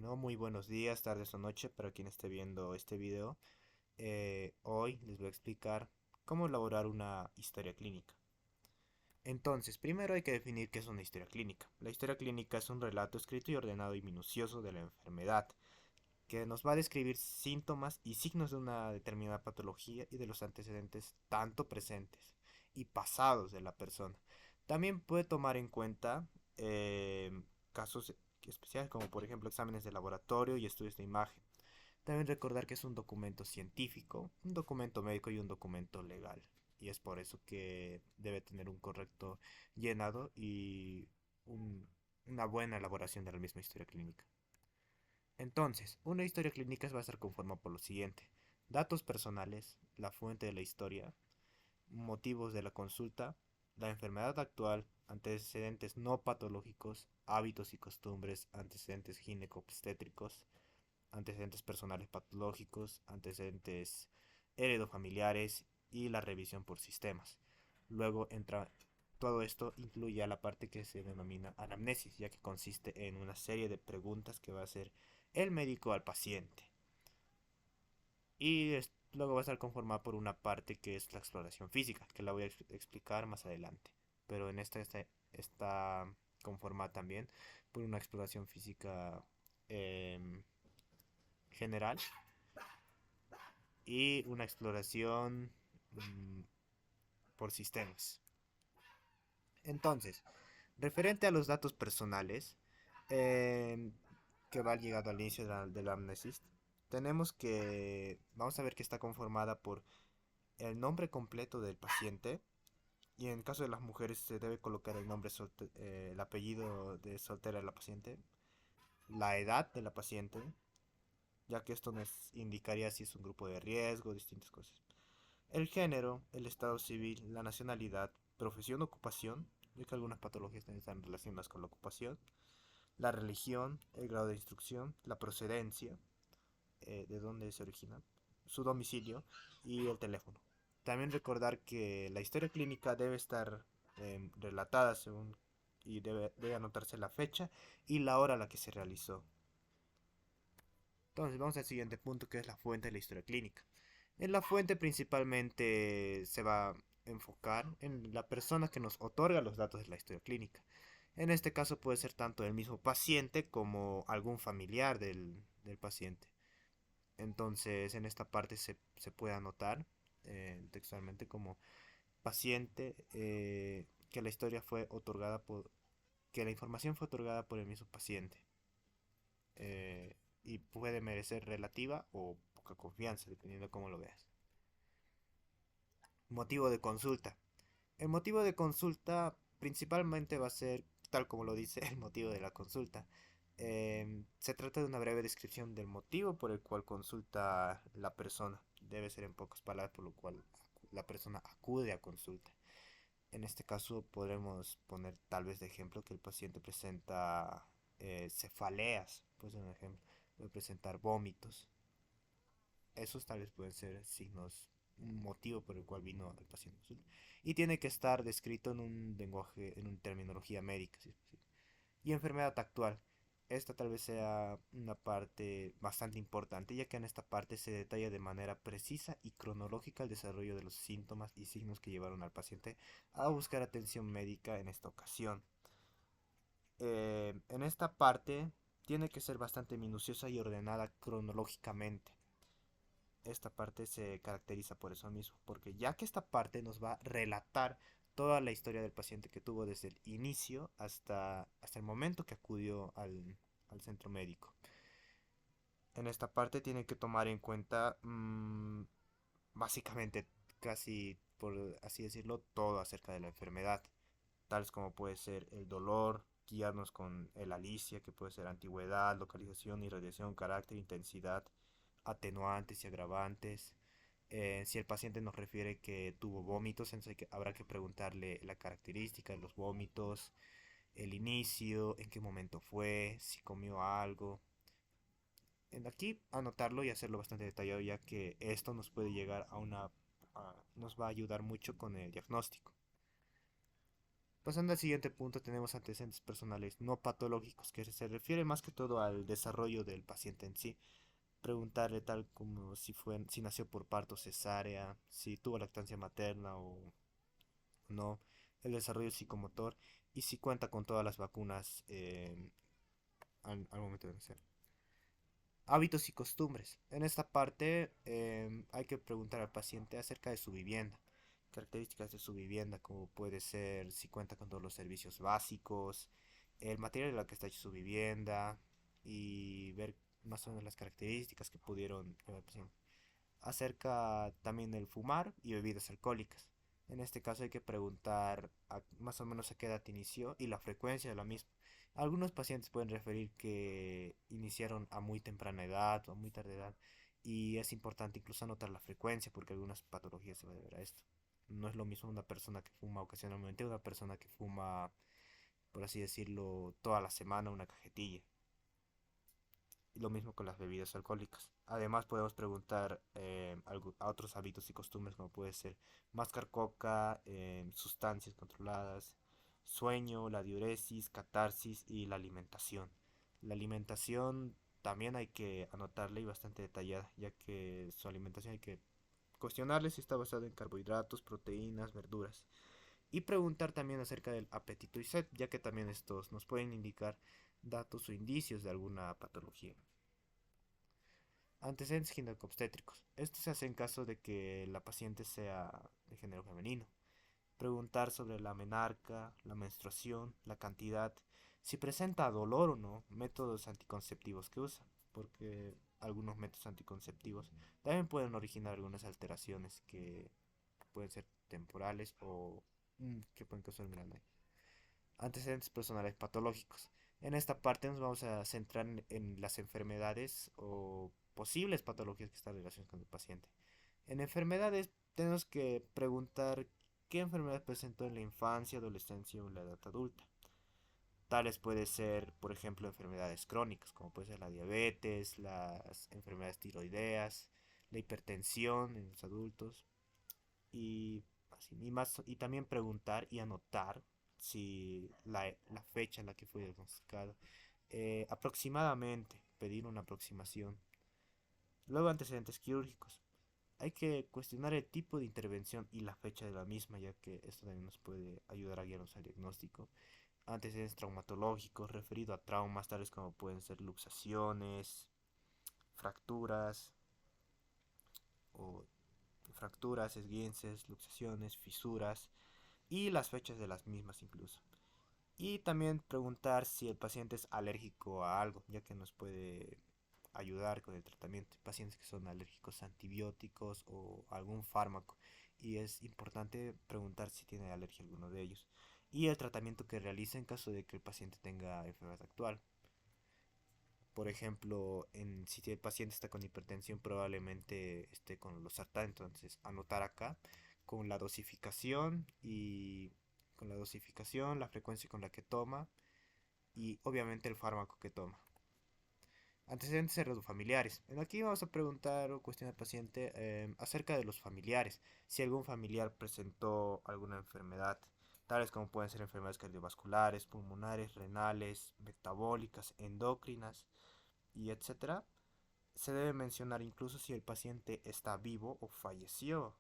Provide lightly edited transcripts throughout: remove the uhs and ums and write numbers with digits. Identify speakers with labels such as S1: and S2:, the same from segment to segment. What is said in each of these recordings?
S1: Bueno, muy buenos días, tardes o noche para quien esté viendo este video. Hoy les voy a explicar cómo elaborar una historia clínica. Entonces, primero hay que definir qué es una historia clínica. La historia clínica es un relato escrito y ordenado y minucioso de la enfermedad, que nos va a describir síntomas y signos de una determinada patología y de los antecedentes tanto presentes y pasados de la persona. También puede tomar en cuenta eh, casos especiales como por ejemplo exámenes de laboratorio y estudios de imagen. También recordar que es un documento científico, un documento médico y un documento legal. Y es por eso que debe tener un correcto llenado y un- una buena elaboración de la misma historia clínica. Entonces, una historia clínica va a estar conformada por lo siguiente: datos personales, la fuente de la historia, motivos de la consulta, la enfermedad actual, antecedentes no patológicos, hábitos y costumbres, antecedentes ginecobstétricos, antecedentes personales patológicos, antecedentes heredofamiliares y la revisión por sistemas. Luego entra todo esto incluye a la parte que se denomina anamnesis, ya que consiste en una serie de preguntas que va a hacer el médico al paciente. Luego va a estar conformada por una parte que es la exploración física, que la voy a explicar más adelante. Pero en esta está conformada también por una exploración física em, general y una exploración por sistemas. Entonces, referente a los datos personales, em, que va llegado al inicio de la amnesis, tenemos que, vamos a ver que está conformada por el nombre completo del paciente, y en el caso de las mujeres se debe colocar el nombre, el apellido de soltera de la paciente, la edad de la paciente, ya que esto nos indicaría si es un grupo de riesgo, distintas cosas. El género, el estado civil, la nacionalidad, profesión, ocupación, ya que algunas patologías también están relacionadas con la ocupación, la religión, el grado de instrucción, la procedencia, de dónde se origina, su domicilio y el teléfono. También recordar que la historia clínica debe estar relatada según y debe anotarse la fecha y la hora a la que se realizó. Entonces vamos al siguiente punto, que es la fuente de la historia clínica. En la fuente principalmente se va a enfocar en la persona que nos otorga los datos de la historia clínica. En este caso puede ser tanto el mismo paciente como algún familiar del paciente. Entonces en esta parte se puede anotar textualmente como paciente, que la historia fue otorgada que la información fue otorgada por el mismo paciente, eh, y puede merecer relativa o poca confianza, dependiendo de cómo lo veas. Motivo de consulta. El motivo de consulta principalmente va a ser, tal como lo dice el motivo de la consulta. Se trata de una breve descripción del motivo por el cual consulta la persona. Debe ser en pocas palabras por lo cual la persona acude a consulta. En este caso podremos poner tal vez de ejemplo que el paciente presenta cefaleas, pues un ejemplo, puede presentar vómitos. Esos tal vez pueden ser signos, un motivo por el cual vino el paciente. Y tiene que estar descrito en un lenguaje, en una terminología médica. ¿Sí? Sí. Y enfermedad actual. Esta tal vez sea una parte bastante importante, ya que en esta parte se detalla de manera precisa y cronológica el desarrollo de los síntomas y signos que llevaron al paciente a buscar atención médica en esta ocasión. En esta parte tiene que ser bastante minuciosa y ordenada cronológicamente. Esta parte se caracteriza por eso mismo, porque ya que esta parte nos va a relatar toda la historia del paciente que tuvo desde el inicio hasta el momento que acudió al centro médico. En esta parte tiene que tomar en cuenta básicamente casi, por así decirlo, todo acerca de la enfermedad, tales como puede ser el dolor, guiarnos con el alicia, que puede ser antigüedad, localización, irradiación, carácter, intensidad, atenuantes y agravantes. Si el paciente nos refiere que tuvo vómitos, entonces habrá que preguntarle la característica de los vómitos, el inicio, en qué momento fue, si comió algo. Aquí anotarlo y hacerlo bastante detallado, ya que esto nos puede llegar nos va a ayudar mucho con el diagnóstico. Pasando al siguiente punto, tenemos antecedentes personales no patológicos, que se refiere más que todo al desarrollo del paciente en sí. Preguntarle tal como si nació por parto cesárea, si tuvo lactancia materna o no, el desarrollo psicomotor y si cuenta con todas las vacunas al momento de nacer. Hábitos y costumbres. En esta parte hay que preguntar al paciente acerca de su vivienda, características de su vivienda, como puede ser si cuenta con todos los servicios básicos, el material de la que está hecha su vivienda y ver más o menos las características que pudieron acerca también del fumar y bebidas alcohólicas. En este caso hay que preguntar más o menos a qué edad inició y la frecuencia de la misma. Algunos pacientes pueden referir que iniciaron a muy temprana edad o a muy tarde edad y es importante incluso anotar la frecuencia porque algunas patologías se van a deber a esto. No es lo mismo una persona que fuma ocasionalmente una persona que fuma, por así decirlo, toda la semana una cajetilla. Y lo mismo con las bebidas alcohólicas. Además podemos preguntar a otros hábitos y costumbres como puede ser mascar coca, sustancias controladas, sueño, la diuresis, catarsis y la alimentación. La alimentación también hay que anotarla y bastante detallada, ya que su alimentación hay que cuestionarle si está basada en carbohidratos, proteínas, verduras. Y preguntar también acerca del apetito y sed, ya que también estos nos pueden indicar datos o indicios de alguna patología. Antecedentes ginecobstétricos. Esto se hace en caso de que la paciente sea de género femenino. Preguntar sobre la menarca, la menstruación, la cantidad, si presenta dolor o no, métodos anticonceptivos que usa, porque algunos métodos anticonceptivos también pueden originar algunas alteraciones que pueden ser temporales o que pueden causar un gran daño. Antecedentes personales patológicos. En esta parte nos vamos a centrar en las enfermedades o posibles patologías que están relacionadas con el paciente. En enfermedades tenemos que preguntar qué enfermedad presentó en la infancia, adolescencia o en la edad adulta. Tales puede ser, por ejemplo, enfermedades crónicas, como puede ser la diabetes, las enfermedades tiroideas, la hipertensión en los adultos, y, y, más, y también preguntar y anotar si la fecha en la que fue diagnosticado. Aproximadamente, pedir una aproximación. Luego antecedentes quirúrgicos. Hay que cuestionar el tipo de intervención y la fecha de la misma, ya que esto también nos puede ayudar a guiarnos al diagnóstico. Antecedentes traumatológicos referido a traumas tales como pueden ser luxaciones, fracturas o fracturas, esguinces, luxaciones, fisuras, y las fechas de las mismas incluso. Y también preguntar si el paciente es alérgico a algo, ya que nos puede ayudar con el tratamiento. Pacientes que son alérgicos a antibióticos o algún fármaco. Y es importante preguntar si tiene alergia a alguno de ellos. Y el tratamiento que realiza en caso de que el paciente tenga enfermedad actual. Por ejemplo, si el paciente está con hipertensión, probablemente esté con los sartán. Entonces, anotar acá con la dosificación y con la dosificación, la frecuencia con la que toma y obviamente el fármaco que toma. Antecedentes heredofamiliares. Aquí vamos a preguntar o cuestionar al paciente acerca de los familiares. Si algún familiar presentó alguna enfermedad, tales como pueden ser enfermedades cardiovasculares, pulmonares, renales, metabólicas, endocrinas y etcétera. Se debe mencionar incluso si el paciente está vivo o falleció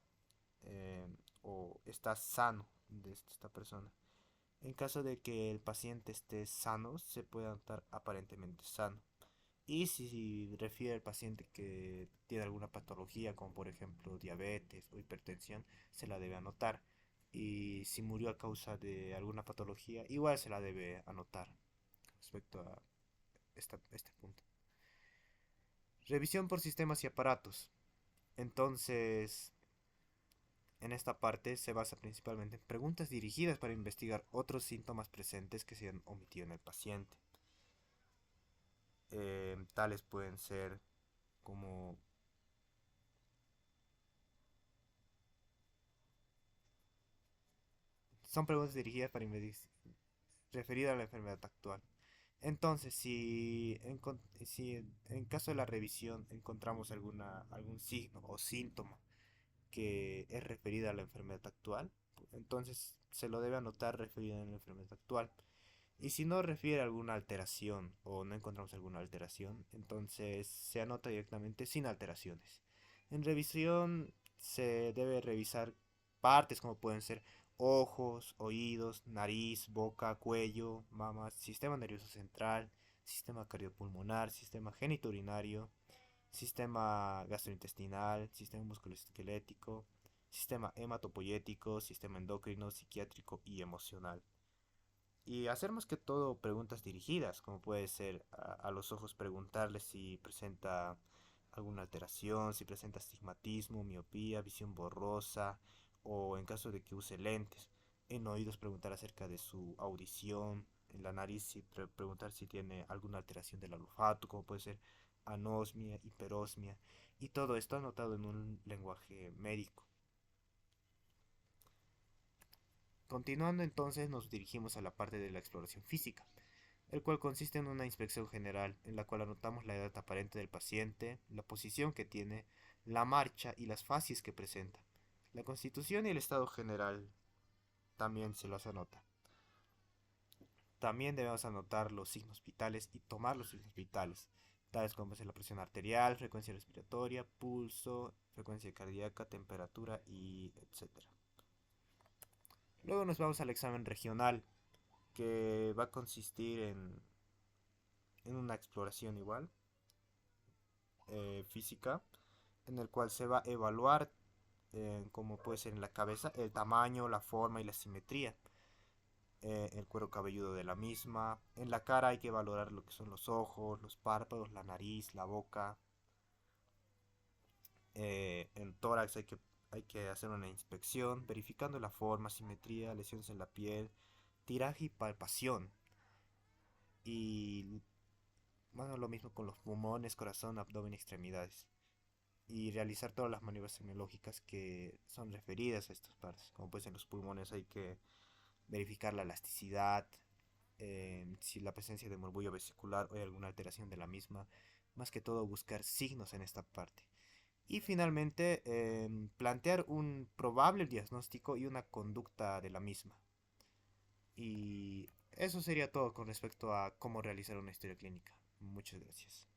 S1: o está sano de esta persona. En caso de que el paciente esté sano, se puede anotar aparentemente sano. Y si refiere al paciente que tiene alguna patología, como por ejemplo diabetes o hipertensión, se la debe anotar. Y si murió a causa de alguna patología, igual se la debe anotar respecto a este punto. Revisión por sistemas y aparatos. Entonces, en esta parte se basa principalmente en preguntas dirigidas para investigar otros síntomas presentes que se han omitido en el paciente. Tales pueden ser como son preguntas dirigidas para referidas a la enfermedad actual. Entonces, si en caso de la revisión encontramos algún signo o síntoma que es referida a la enfermedad actual, entonces se lo debe anotar referido en la enfermedad actual. Y si no refiere a alguna alteración o no encontramos alguna alteración, entonces se anota directamente sin alteraciones. En revisión se debe revisar partes como pueden ser ojos, oídos, nariz, boca, cuello, mamas, sistema nervioso central, sistema cardiopulmonar, sistema genitourinario, sistema gastrointestinal, sistema musculoesquelético, sistema hematopoyético, sistema endocrino, psiquiátrico y emocional. Y hacer más que todo preguntas dirigidas, como puede ser a los ojos preguntarles si presenta alguna alteración, si presenta astigmatismo, miopía, visión borrosa o en caso de que use lentes. En oídos preguntar acerca de su audición, en la nariz preguntar si tiene alguna alteración del olfato, como puede ser anosmia, hiperosmia, y todo esto anotado en un lenguaje médico. Continuando entonces nos dirigimos a la parte de la exploración física, el cual consiste en una inspección general en la cual anotamos la edad aparente del paciente, la posición que tiene, la marcha y las facies que presenta. La constitución y el estado general también se los anota. También debemos anotar los signos vitales y tomar los signos vitales, tales como es la presión arterial, frecuencia respiratoria, pulso, frecuencia cardíaca, temperatura y etcétera. Luego nos vamos al examen regional, que va a consistir en una exploración igual, física, en el cual se va a evaluar, como puede ser en la cabeza, el tamaño, la forma y la simetría, el cuero cabelludo de la misma. En la cara hay que valorar lo que son los ojos, los párpados, la nariz, la boca. En tórax hay que hacer una inspección, verificando la forma, simetría, lesiones en la piel, tiraje y palpación. Y bueno, lo mismo con los pulmones, corazón, abdomen y extremidades. Y realizar todas las maniobras semiológicas que son referidas a estas partes. Como pues en los pulmones hay que verificar la elasticidad, si la presencia de morbullo vesicular o hay alguna alteración de la misma. Más que todo buscar signos en esta parte. Y finalmente plantear un probable diagnóstico y una conducta de la misma. Y eso sería todo con respecto a cómo realizar una historia clínica. Muchas gracias.